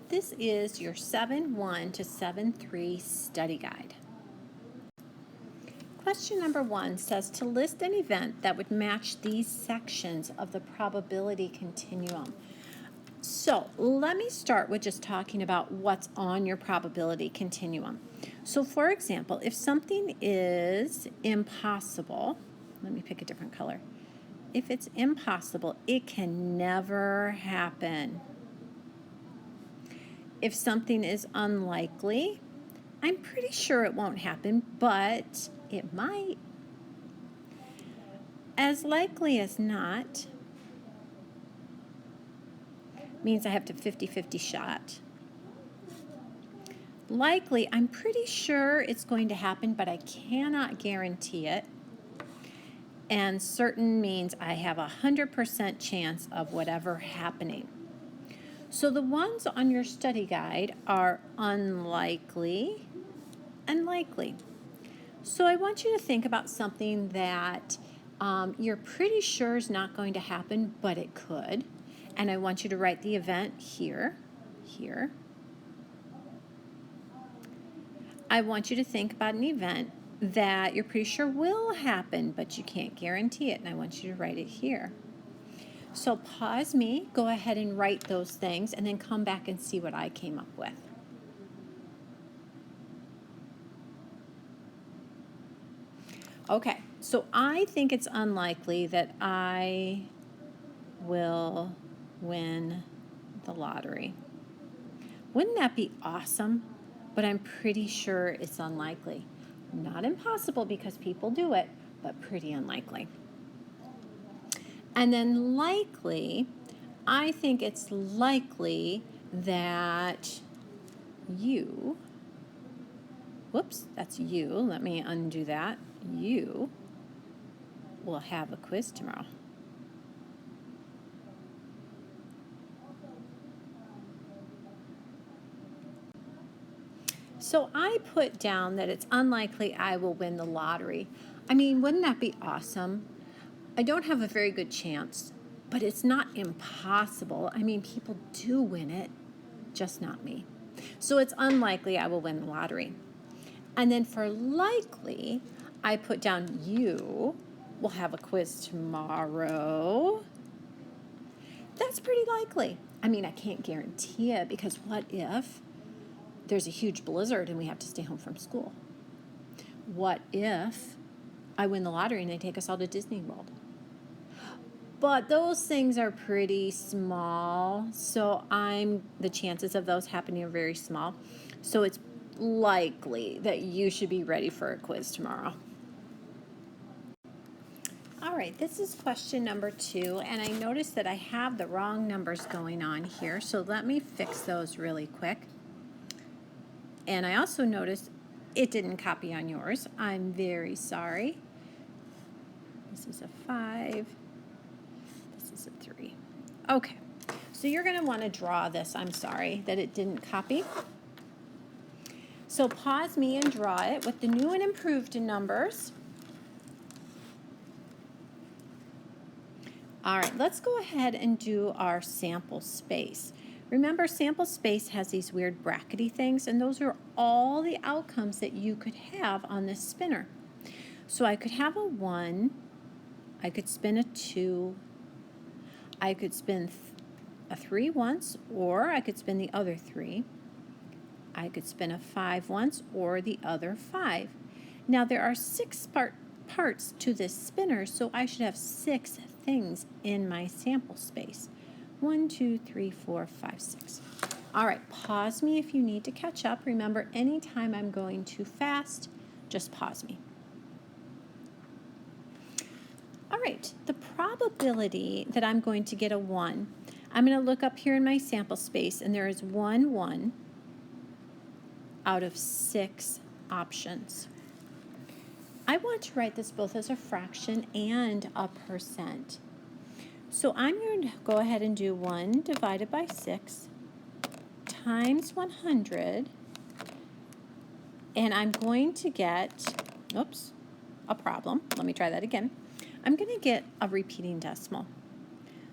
This is your 7-1 to 7-3 study guide. Question number 1 says to list an event that would match these sections of the probability continuum. So let me start with just talking about what's on your probability continuum. So for example, if something is impossible, let me pick a different color. If it's impossible, it can never happen. If something is unlikely, I'm pretty sure it won't happen, but it might. As likely as not means I have a 50-50 shot. Likely, I'm pretty sure it's going to happen, but I cannot guarantee it. And certain means I have 100% chance of whatever happening. So the ones on your study guide are unlikely and likely. So I want you to think about something that you're pretty sure is not going to happen, but it could. And I want you to write the event here. I want you to think about an event that you're pretty sure will happen, but you can't guarantee it, and I want you to write it here. So pause me, go ahead and write those things, and then come back and see what I came up with. Okay, so I think it's unlikely that I will win the lottery. Wouldn't that be awesome? But I'm pretty sure it's unlikely. Not impossible because people do it, but pretty unlikely. And then likely, I think it's likely that you, whoops, that's you, let me undo that. You will have a quiz tomorrow. So I put down that it's unlikely I will win the lottery. I mean, wouldn't that be awesome? I don't have a very good chance, but it's not impossible. I mean, people do win it, just not me. So it's unlikely I will win the lottery. And then for likely, I put down you will have a quiz tomorrow. That's pretty likely. I mean, I can't guarantee it because what if there's a huge blizzard and we have to stay home from school? What if I win the lottery and they take us all to Disney World? But those things are pretty small, so the chances of those happening are very small. So it's likely that you should be ready for a quiz tomorrow. All right, this is question number 2, and I noticed that I have the wrong numbers going on here, so let me fix those really quick. And I also noticed it didn't copy on yours. I'm very sorry. This is a 5. This is a 3. Okay, so you're going to want to draw this. I'm sorry that it didn't copy. So pause me and draw it with the new and improved numbers. All right, let's go ahead and do our sample space. Remember, sample space has these weird brackety things, and those are all the outcomes that you could have on this spinner. So I could have a 1, I could spin a 2, I could spin a 3 once, or I could spin the other 3. I could spin a 5 once, or the other 5. Now there are 6 parts to this spinner, so I should have 6 things in my sample space. 1, 2, 3, 4, 5, 6. All right, pause me if you need to catch up. Remember, anytime I'm going too fast, just pause me. All right, the probability that I'm going to get a 1, I'm going to look up here in my sample space, and there is 1 out of 6 options. I want to write this both as a fraction and a percent. So I'm going to go ahead and do 1 divided by 6 times 100, and I'm going to get, oops, a problem. Let me try that again. I'm going to get a repeating decimal.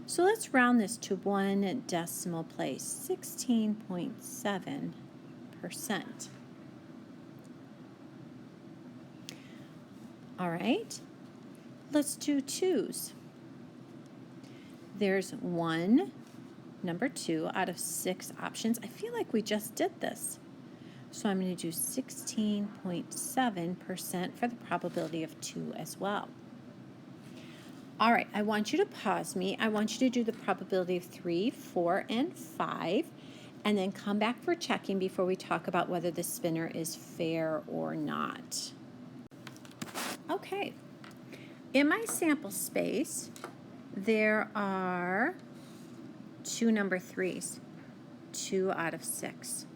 So let's round this to one decimal place, 16.7%. All right, let's do twos. There's one, number 2 out of 6 options. I feel like we just did this. So I'm going to do 16.7% for the probability of 2 as well. All right, I want you to pause me. I want you to do the probability of 3, 4, and 5, and then come back for checking before we talk about whether the spinner is fair or not. Okay, in my sample space, there are 2 number 3s, 2 out of 6.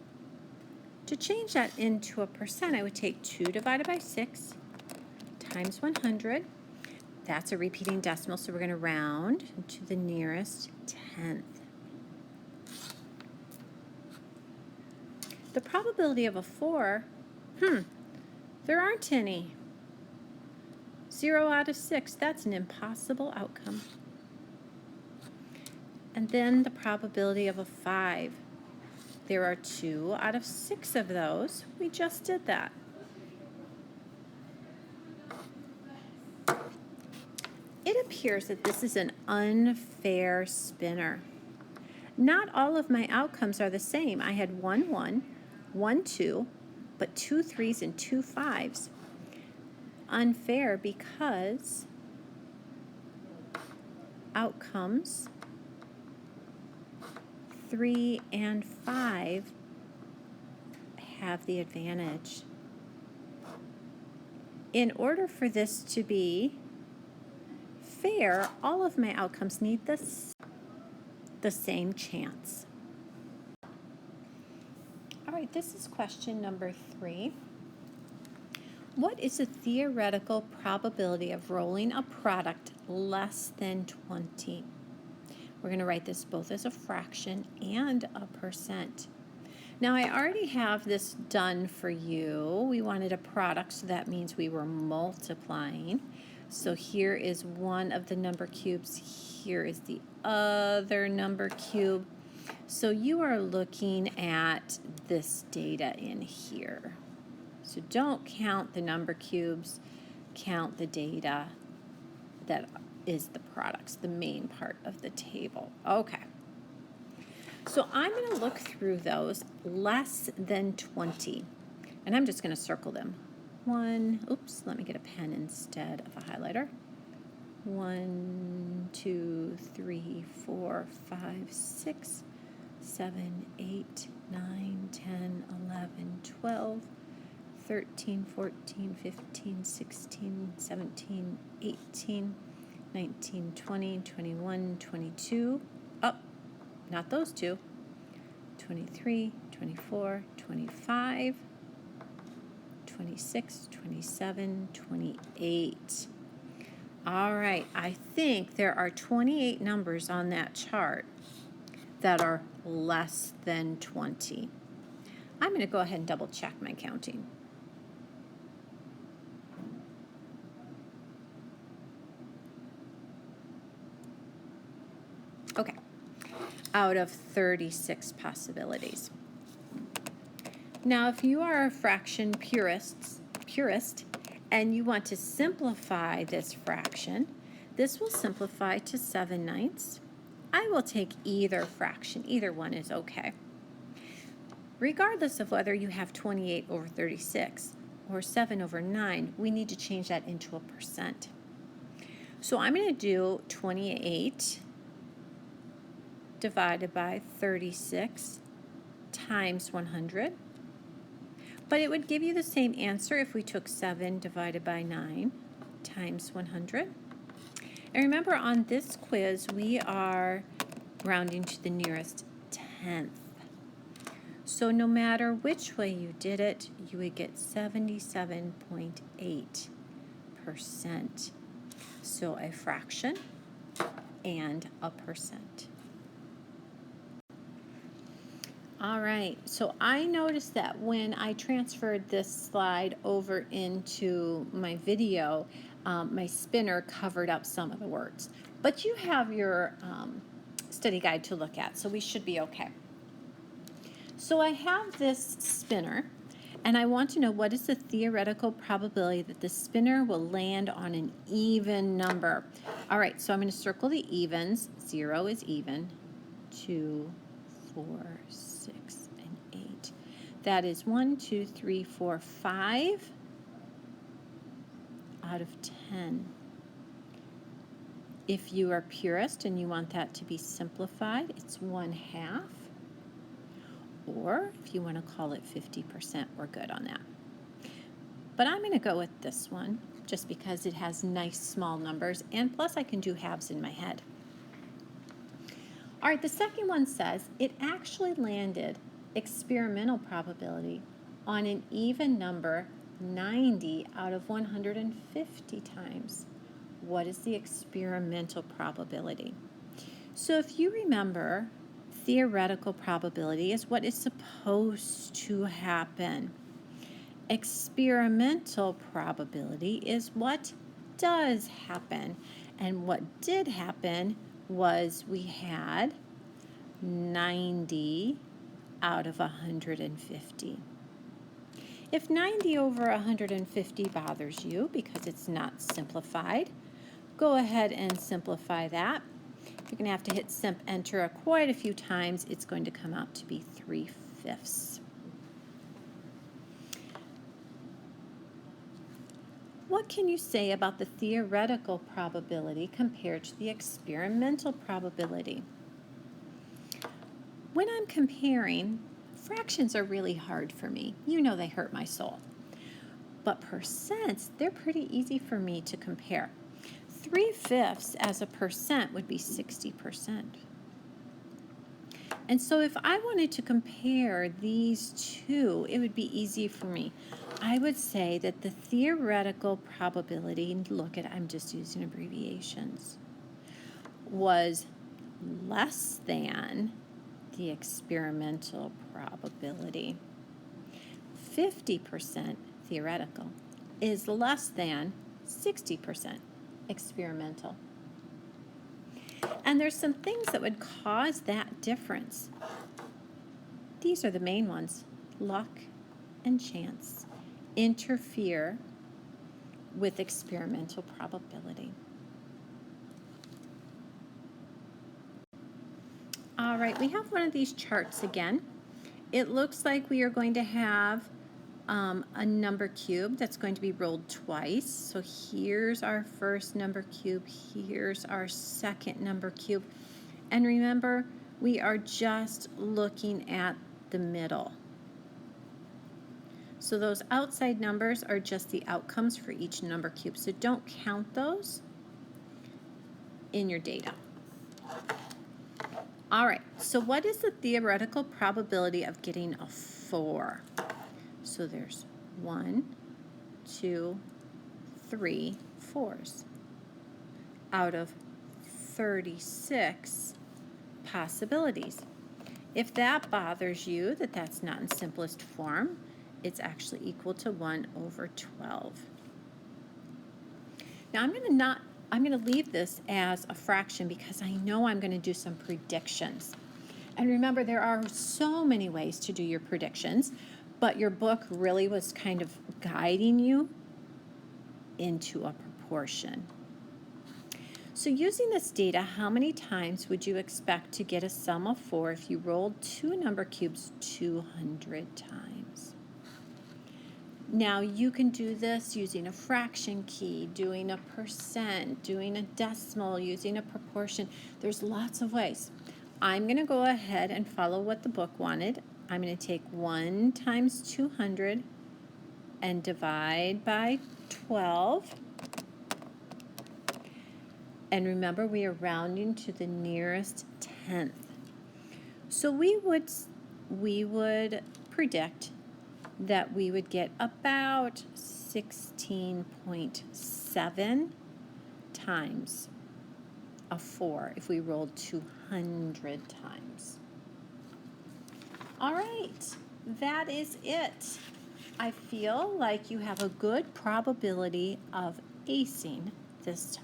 To change that into a percent, I would take 2 divided by 6 times 100. That's a repeating decimal, so we're going to round to the nearest tenth. The probability of a 4, there aren't any. 0 out of 6, that's an impossible outcome. And then the probability of a 5. There are 2 out of 6 of those. We just did that. It appears that this is an unfair spinner. Not all of my outcomes are the same. I had 1, 1, 1, 2, but 2 3s and 2 5s. Unfair because outcomes 3 and 5 have the advantage. In order for this to be fair, all of my outcomes need the same chance. All right, this is question number 3. What is the theoretical probability of rolling a product less than 20? We're going to write this both as a fraction and a percent. Now, I already have this done for you. We wanted a product, so that means we were multiplying. So here is one of the number cubes. Here is the other number cube. So you are looking at this data in here. So don't count the number cubes, count the data that is the products, the main part of the table. Okay. So I'm going to look through those less than 20, and I'm just going to circle them. Let me get a pen instead of a highlighter. 1, 2, 3, 4, 5, 6, 7, 8, 9, 10, 11, 12, 13, 14, 15, 16, 17, 18, 19, 20, 21, 22. Oh, not those two. 23, 24, 25, 26, 27, 28. All right, I think there are 28 numbers on that chart that are less than 20. I'm going to go ahead and double check my counting. Okay, out of 36 possibilities. Now, if you are a fraction purist, and you want to simplify this fraction, this will simplify to 7/9. I will take either fraction. Either one is okay. Regardless of whether you have 28 over 36 or 7 over 9, we need to change that into a percent. So I'm going to do 28 divided by 36 times 100. But it would give you the same answer if we took 7 divided by 9 times 100. And remember, on this quiz, we are rounding to the nearest tenth. So no matter which way you did it, you would get 77.8%. So a fraction and a percent. All right, so I noticed that when I transferred this slide over into my video, my spinner covered up some of the words. But you have your study guide to look at, so we should be okay. So I have this spinner, and I want to know what is the theoretical probability that the spinner will land on an even number. All right, so I'm going to circle the evens. 0 is even. 2, 4, 6, and 8. That is 1, 2, 3, 4, 5 out of 10. If you are purist and you want that to be simplified, it's 1/2. Or if you want to call it 50%, we're good on that. But I'm going to go with this one just because it has nice small numbers, and plus I can do halves in my head. All right, the second one says it actually landed experimental probability on an even number 90 out of 150 times. What is the experimental probability? So if you remember, theoretical probability is what is supposed to happen. Experimental probability is what does happen. And what did happen was we had 90 out of 150. If 90 over 150 bothers you because it's not simplified, go ahead and simplify that. You're going to have to hit Simp Enter quite a few times. It's going to come out to be 3/5. What can you say about the theoretical probability compared to the experimental probability? When I'm comparing, fractions are really hard for me. You know they hurt my soul. But percents, they're pretty easy for me to compare. 3/5 as a percent would be 60%. And so if I wanted to compare these two, it would be easy for me. I would say that the theoretical probability, look at, I'm just using abbreviations, was less than the experimental probability. 50% theoretical is less than 60% experimental. And there's some things that would cause that difference. These are the main ones. Luck and chance interfere with experimental probability. All right, we have one of these charts again. It looks like we are going to have a number cube that's going to be rolled twice. So here's our first number cube, here's our second number cube. And remember, we are just looking at the middle. So those outside numbers are just the outcomes for each number cube. So don't count those in your data. All right, so what is the theoretical probability of getting a 4? So there's 1, 2, 3 4s out of 36 possibilities. If that bothers you, that that's not in simplest form, it's actually equal to 1/12. Now I'm going to leave this as a fraction because I know I'm going to do some predictions. And remember, there are so many ways to do your predictions, but your book really was kind of guiding you into a proportion. So using this data, how many times would you expect to get a sum of 4 if you rolled 2 number cubes 200 times? Now you can do this using a fraction key, doing a percent, doing a decimal, using a proportion. There's lots of ways. I'm going to go ahead and follow what the book wanted. I'm going to take 1 times 200 and divide by 12. And remember, we are rounding to the nearest tenth. So we would predict that we would get about 16.7 times a 4 if we rolled 200 times. All right, that is it. I feel like you have a good probability of acing this